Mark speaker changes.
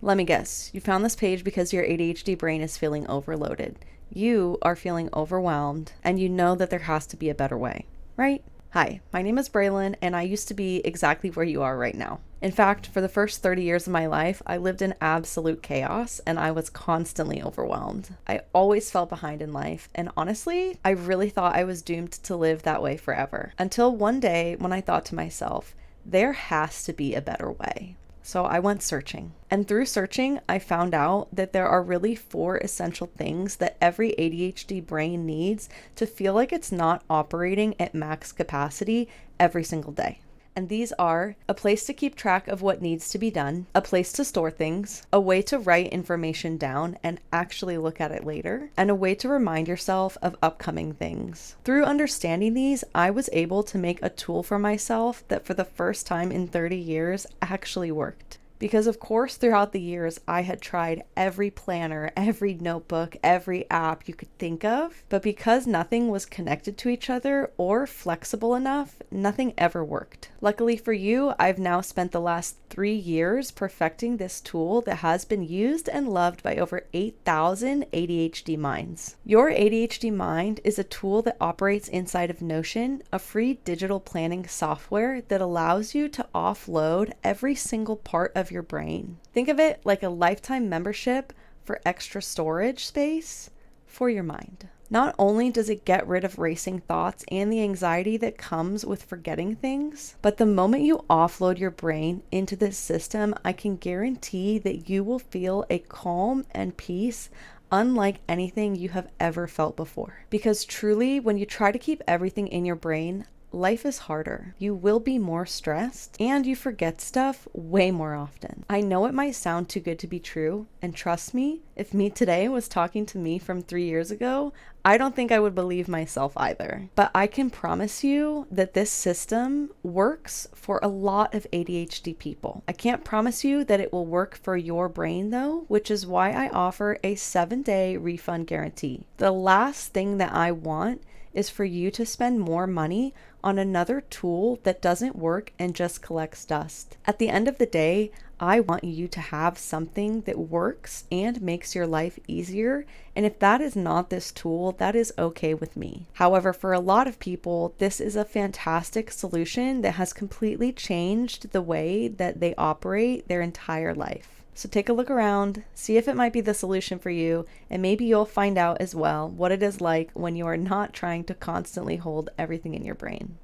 Speaker 1: Let me guess, you found this page because your ADHD brain is feeling overloaded. You are feeling overwhelmed, and you know that there has to be a better way, right? Hi, my name is Braelyn, and I used to be exactly where you are right now. In fact, for the first 30 years of my life, I lived in absolute chaos, and I was constantly overwhelmed. I always fell behind in life, and honestly, I really thought I was doomed to live that way forever. Until one day when I thought to myself, there has to be a better way. So I went searching. And through searching, I found out that there are really 4 essential things that every ADHD brain needs to feel like it's not operating at max capacity every single day. And these are a place to keep track of what needs to be done, a place to store things, a way to write information down and actually look at it later, and a way to remind yourself of upcoming things. Through understanding these, I was able to make a tool for myself that for the first time in 30 years actually worked. Because of course, throughout the years, I had tried every planner, every notebook, every app you could think of, but because nothing was connected to each other or flexible enough, nothing ever worked. Luckily for you, I've now spent the last 3 years perfecting this tool that has been used and loved by over 8,000 ADHD minds. Your ADHD Mind is a tool that operates inside of Notion, a free digital planning software that allows you to offload every single part of your brain. Think of it like a lifetime membership for extra storage space for your mind. Not only does it get rid of racing thoughts and the anxiety that comes with forgetting things, but the moment you offload your brain into this system, I can guarantee that you will feel a calm and peace unlike anything you have ever felt before. Because truly, when you try to keep everything in your brain, life is harder. You will be more stressed and you forget stuff way more often. I know it might sound too good to be true, and trust me, if me today was talking to me from 3 years ago, I don't think I would believe myself either. But I can promise you that this system works for a lot of ADHD people. I can't promise you that it will work for your brain though, which is why I offer a 7-day refund guarantee. The last thing that I want is for you to spend more money on another tool that doesn't work and just collects dust. At the end of the day, I want you to have something that works and makes your life easier. And if that is not this tool, that is okay with me. However, for a lot of people, this is a fantastic solution that has completely changed the way that they operate their entire life. So take a look around, see if it might be the solution for you, and maybe you'll find out as well what it is like when you are not trying to constantly hold everything in your brain.